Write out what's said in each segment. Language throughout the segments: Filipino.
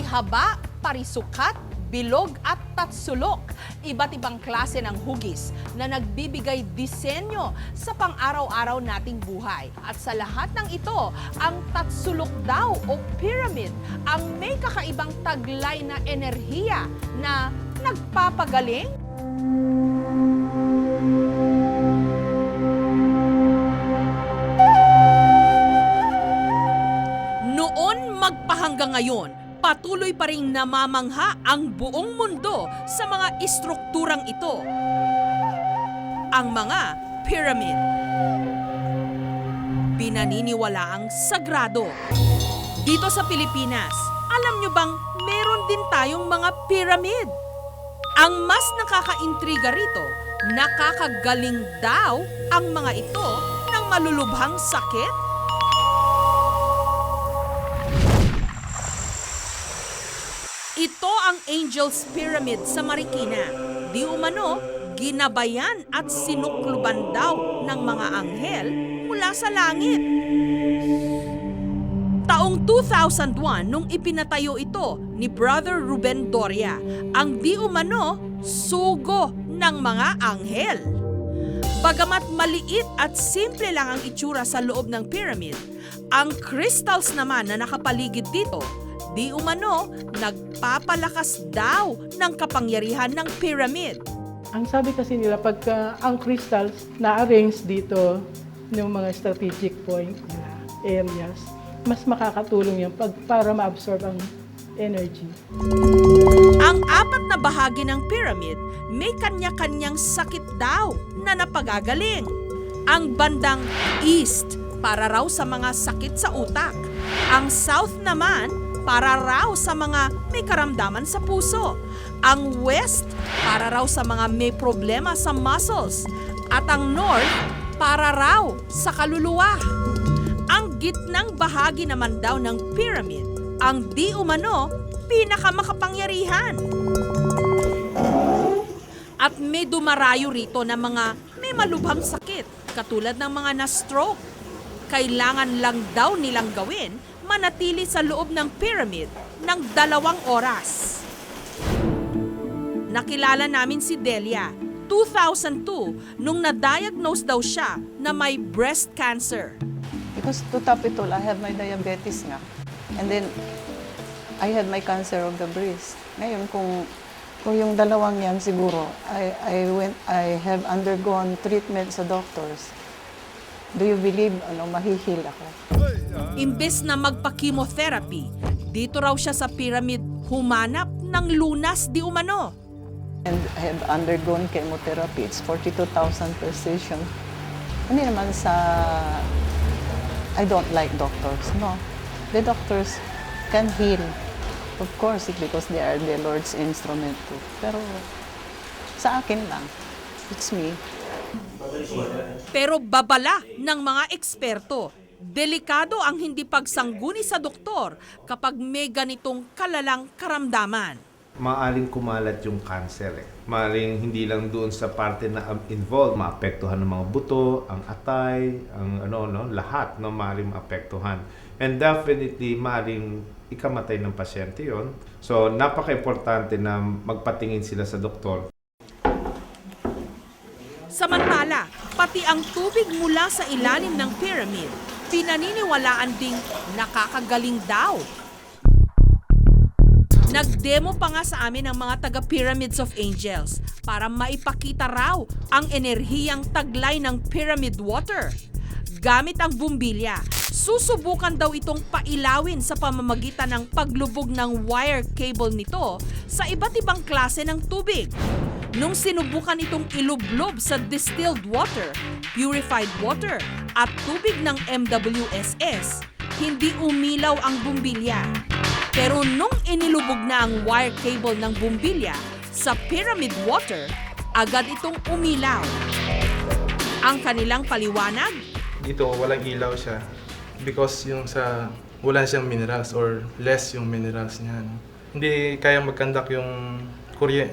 haba, parisukat, bilog at tatsulok. Iba't ibang klase ng hugis na nagbibigay disenyo sa pang-araw-araw nating buhay. At sa lahat ng ito, ang tatsulok daw o pyramid ang may kakaibang taglay na enerhiya na nagpapagaling. Noon magpahanggang ngayon, patuloy pa ring namamangha ang buong mundo sa mga istrukturang ito. Ang mga pyramid. Pinaniniwalaang sagrado. Dito sa Pilipinas, alam nyo bang meron din tayong mga pyramid? Ang mas nakakaintriga rito, nakakagaling daw ang mga ito ng malulubhang sakit. Ito ang Angel's Pyramid sa Marikina. Di umano, ginabayan at sinukluban daw ng mga anghel mula sa langit. Taong 2001 nung ipinatayo ito ni Brother Ruben Doria, ang di umano sugo ng mga anghel. Bagamat maliit at simple lang ang itsura sa loob ng pyramid, ang crystals naman na nakapaligid dito, di umano, nagpapalakas daw ng kapangyarihan ng pyramid. Ang sabi kasi nila, pagka ang crystals na-arrange dito yung mga strategic point na areas, mas makakatulong yan para ma-absorb ang energy. Ang apat na bahagi ng pyramid, may kanya-kanyang sakit daw na napagagaling. Ang bandang east, para raw sa mga sakit sa utak. Ang south naman, para raw sa mga may karamdaman sa puso. Ang west, para raw sa mga may problema sa muscles. At ang north, para raw sa kaluluwa. Ang gitnang bahagi naman daw ng pyramid, ang di umano, pinakamakapangyarihan. At may dumarayo rito na mga may malubhang sakit, katulad ng mga na-stroke. Kailangan lang daw nilang gawin manatili sa loob ng pyramid ng 2 oras. Nakilala namin si Delia, 2002, nung na-diagnose daw siya na may breast cancer. Because to top it all, I have my diabetes nga. And then, I had my cancer of the breast. Ngayon, kung yung dalawang yan siguro, I have undergone treatment sa doctors. Do you believe, mahihil ako? Imbes na magpa-chemotherapy, dito raw siya sa pyramid humanap ng lunas di umano. And I have undergone chemotherapy. It's 42,000 per session. Hindi naman I don't like doctors, no. The doctors can heal. Of course, because they are the Lord's instrument too. Pero sa akin lang, it's me. Pero babala ng mga eksperto, delikado ang hindi pagsangguni sa doktor kapag may ganitong kalalang karamdaman. Maaring kumalat yung cancer eh. Maaring hindi lang doon sa parte na involved, maapektuhan ng mga buto, ang atay, ang lahat maaring maapektuhan. And definitely maaring ikamatay ng pasyente yon. So napaka-importante na magpatingin sila sa doktor. Samantala, pati ang tubig mula sa ilalim ng pyramid, pinaniniwalaan ding nakakagaling daw. Nagdemo pa nga sa amin ang mga taga-Pyramids of Angels para maipakita raw ang enerhiyang taglay ng pyramid water. Gamit ang bumbilya, susubukan daw itong pailawin sa pamamagitan ng paglubog ng wire cable nito sa iba't ibang klase ng tubig. Nung sinubukan itong ilublob sa distilled water, purified water at tubig ng MWSS, hindi umilaw ang bumbilya. Pero nung inilubog na ang wire cable ng bumbilya sa pyramid water, agad itong umilaw. Ang kanilang paliwanag? Dito walang ilaw siya because wala siyang minerals or less yung minerals niya. Hindi kaya mag-conduct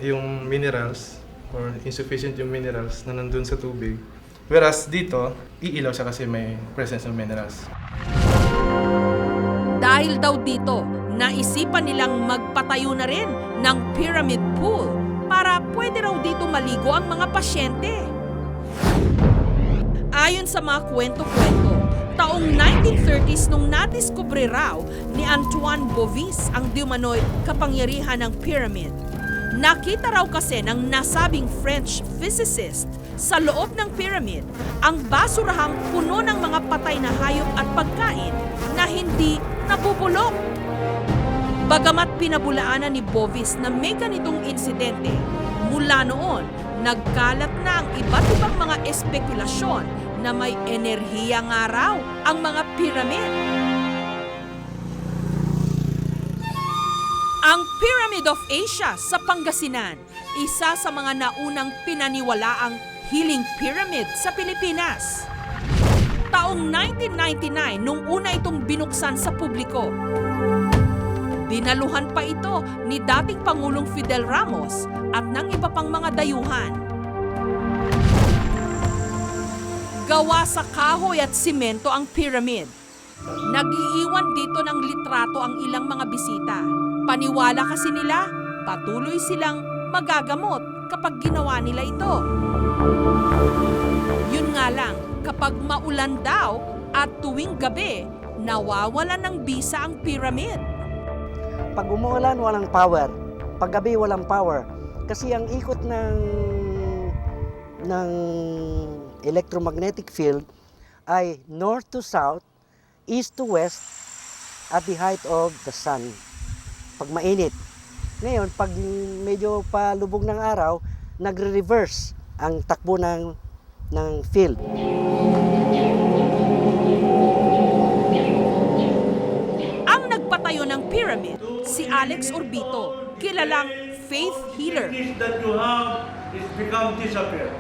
yung minerals or insufficient yung minerals na nandun sa tubig. Whereas dito, iilaw siya kasi may presence ng minerals. Dahil daw dito, naisipan nilang magpatayo na rin ng pyramid pool para pwede raw dito maligo ang mga pasyente. Ayon sa mga kwento-kwento, taong 1930s nung nadiskubre raw ni Antoine Bovis ang diumano'y kapangyarihan ng pyramid. Nakita raw kasi ng nasabing French physicist sa loob ng pyramid ang basurahang puno ng mga patay na hayop at pagkain na hindi nabubulok. Bagamat pinabulaanan ni Bovis na may ganitong insidente, mula noon, nagkalat na ang iba't ibang mga espekulasyon na may enerhiya nga raw ang mga pyramid. Ang Pyramid of Asia sa Pangasinan, isa sa mga naunang pinaniwalaang healing pyramid sa Pilipinas. Taong 1999 nung una itong binuksan sa publiko. Dinaluhan pa ito ni dating Pangulong Fidel Ramos at ng iba pang mga dayuhan. Gawa sa kahoy at simento ang pyramid. Nag-iiwan dito ng litrato ang ilang mga bisita. Paniwala kasi nila, patuloy silang magagamot kapag ginawa nila ito. Yun nga lang, kapag maulan daw at tuwing gabi, nawawalan ng bisa ang pyramid. Pag umuulan, walang power. Pag gabi, walang power. Kasi ang ikot ng electromagnetic field ay north to south, east to west, at the height of the sun. Pag mainit. Ngayon, pag medyo palubog ng araw, nagre-reverse ang takbo ng field. Ang nagpatayo ng pyramid, si Alex Orbito, kilalang faith healer. That you have is become disappear.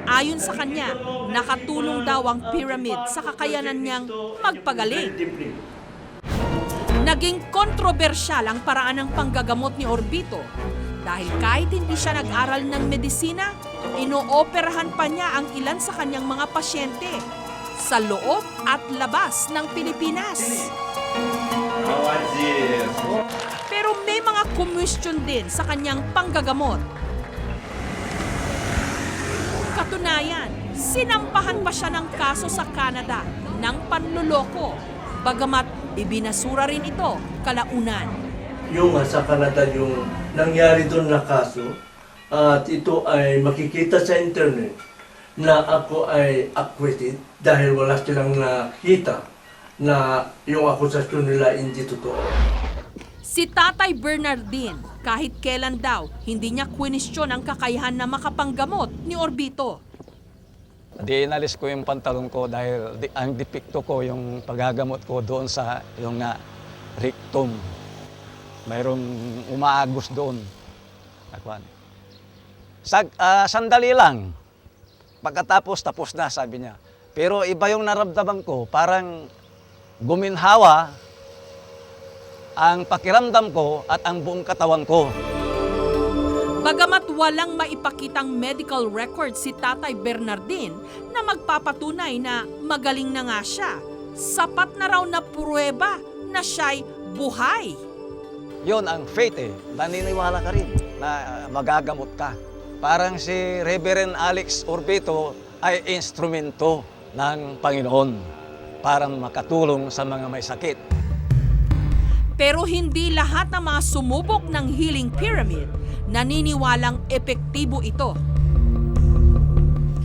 Ayon sa kanya, nakatulong daw ang pyramid sa kakayanan niyang magpagaling. Naging kontrobersyal ang paraan ng panggagamot ni Orbito dahil kahit hindi siya nag-aral ng medisina, inooperahan pa niya ang ilan sa kanyang mga pasyente sa loob at labas ng Pilipinas. Pero may mga question din sa kanyang panggagamot. Katunayan, sinampahan pa siya ng kaso sa Canada ng panluloko, bagamat ibinasura rin ito kalaunan. Yung sa Canada yung nangyari doon na kaso at ito ay makikita sa internet na ako ay acquitted dahil wala silang nakita na yung akusasyon nila hindi totoo. Si Tatay Bernardine, kahit kailan daw, hindi niya kwenestyon ang kakayahan na makapanggamot ni Orbito. Di inalis ko yung pantalon ko dahil ang depikto ko yung paggagamot ko doon sa yung rectum. Mayroong umaagos doon. Sandali lang. Pagkatapos, tapos na, sabi niya. Pero iba yung naramdaman ko, parang guminhawa ang pakiramdam ko at ang buong katawan ko. Bagamat walang maipakitang medical record si Tatay Bernardine na magpapatunay na magaling na nga siya, sapat na raw na pruweba na siya'y buhay. Yon ang faith eh. Naniniwala ka rin na magagamot ka. Parang si Reverend Alex Orbito ay instrumento ng Panginoon para makatulong sa mga may sakit. Pero hindi lahat ng mga sumubok ng healing pyramid naniniwalang epektibo ito.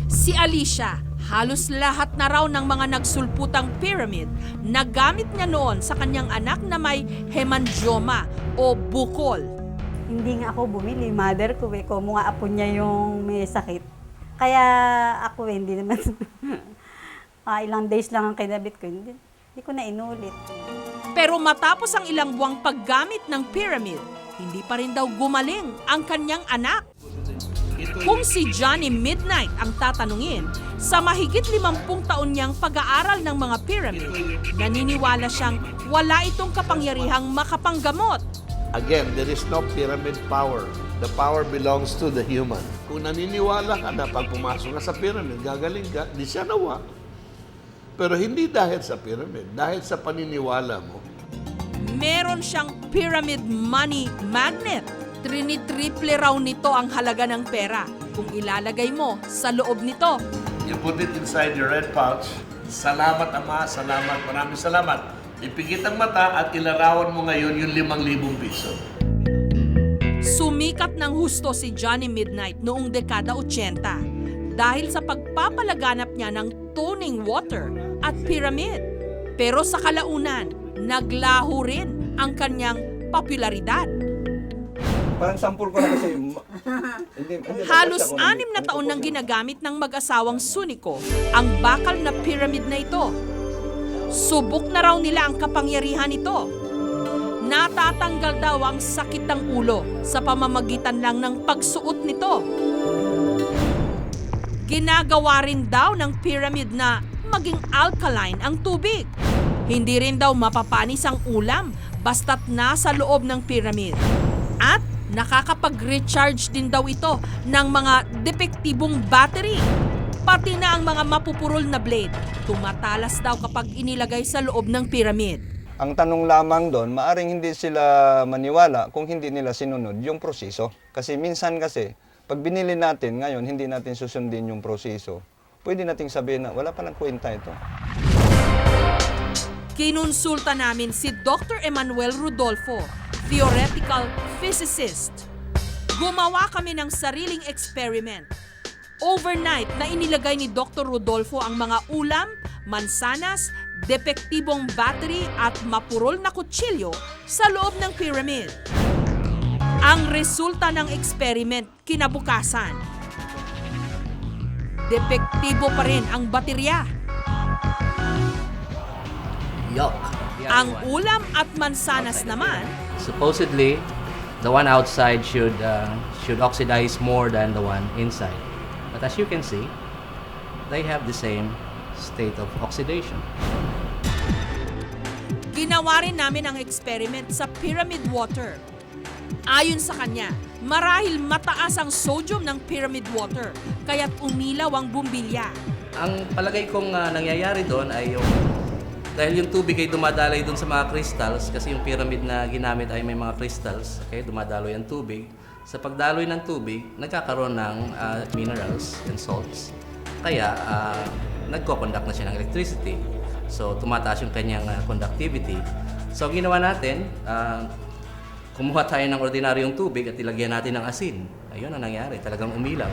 Si Alicia, halos lahat na raw ng mga nagsulputang pyramid na gamit niya noon sa kanyang anak na may hemangioma o bukol. Hindi nga ako bumili, mother ko kung mga apo niya yung may sakit. Kaya ako hindi naman, ilang days lang ang kinabit ko, hindi ko na inulit. Pero matapos ang ilang buwang paggamit ng pyramid, hindi pa rin daw gumaling ang kanyang anak. Kung si Johnny Midnight ang tatanungin, sa mahigit 50 taon niyang pag-aaral ng mga pyramid, naniniwala siyang wala itong kapangyarihang makapanggamot. Again, there is no pyramid power. The power belongs to the human. Kung naniniwala ka na pag pumasok ka sa pyramid, gagaling ka, di siya nawa. Pero hindi dahil sa pyramid, dahil sa paniniwala mo. Meron siyang pyramid money magnet. Trinitriple raw nito ang halaga ng pera kung ilalagay mo sa loob nito. You put it inside your red pouch. Salamat, Ama. Salamat. Maraming salamat. Ipikit ang mata at ilarawan mo ngayon yung 5,000 piso. Sumikat ng husto si Johnny Midnight noong dekada 80 dahil sa pagpapalaganap niya ng toning water at pyramid. Pero sa kalaunan, naglaho rin ang kanyang popularidad. Parang sampul ko na kasi. Halos 6 na taon nang ginagamit ng mag-asawang Sunico ang bakal na pyramid na ito. Subok na raw nila ang kapangyarihan nito. Natatanggal daw ang sakit ng ulo sa pamamagitan lang ng pagsuot nito. Ginagawa rin daw ng pyramid na maging alkaline ang tubig. Hindi rin daw mapapanis ang ulam basta't nasa loob ng pyramid. At nakakapag-recharge din daw ito ng mga depektibong battery. Pati na ang mga mapupurol na blade, tumatalas daw kapag inilagay sa loob ng pyramid. Ang tanong lamang doon, maaring hindi sila maniwala kung hindi nila sinunod yung proseso. Kasi minsan pag binili natin ngayon, hindi natin susundin yung proseso, pwede nating sabihin na wala pa ng kwenta ito. Kinonsulta namin si Dr. Emmanuel Rodolfo, theoretical physicist. Gumawa kami ng sariling experiment. Overnight na inilagay ni Dr. Rodolfo ang mga ulam, mansanas, depektibong battery at mapurol na kutsilyo sa loob ng pyramid. Ang resulta ng experiment kinabukasan. Depektibo pa rin ang baterya. Yuck. Ang ulam at mansanas naman, Supposedly, the one outside should oxidize more than the one inside. But as you can see, they have the same state of oxidation. ginawa rin namin ang experiment sa pyramid water. Ayon sa kanya, marahil mataas ang sodium ng pyramid water, kaya't umilaw ang bumbilya. Ang palagay kong nangyayari doon ay dahil yung tubig ay dumadaloy doon sa mga crystals, kasi yung pyramid na ginamit ay may mga crystals, okay, dumadaloy ang tubig. Sa pagdaloy ng tubig, nagkakaroon ng minerals and salts. Kaya nagko-conduct na siya ng electricity. So tumataas yung kanyang conductivity. So ang ginawa natin, kumuha tayo ng ordinaryong tubig at ilagyan natin ng asin. Ayun ang nangyari, talagang umilaw.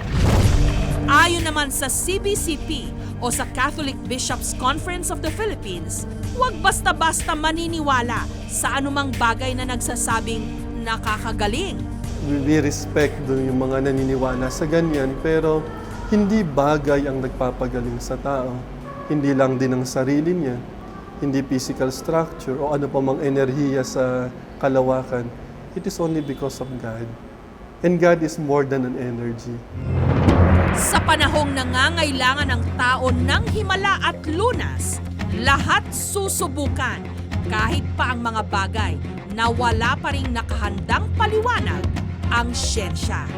Ayon naman sa CBCP o sa Catholic Bishops Conference of the Philippines, huwag basta-basta maniniwala sa anumang bagay na nagsasabing nakakagaling. We respect doon yung mga naniniwala sa ganyan, pero hindi bagay ang nagpapagaling sa tao. Hindi lang din ang sarili niya, hindi physical structure o ano pa mang enerhiya sa kalawakan. It is only because of God. And God is more than an energy. Sa panahong nangangailangan ng tao ng himala at lunas, lahat susubukan kahit pa ang mga bagay na wala pa ring nakahandang paliwanag ang siyensya.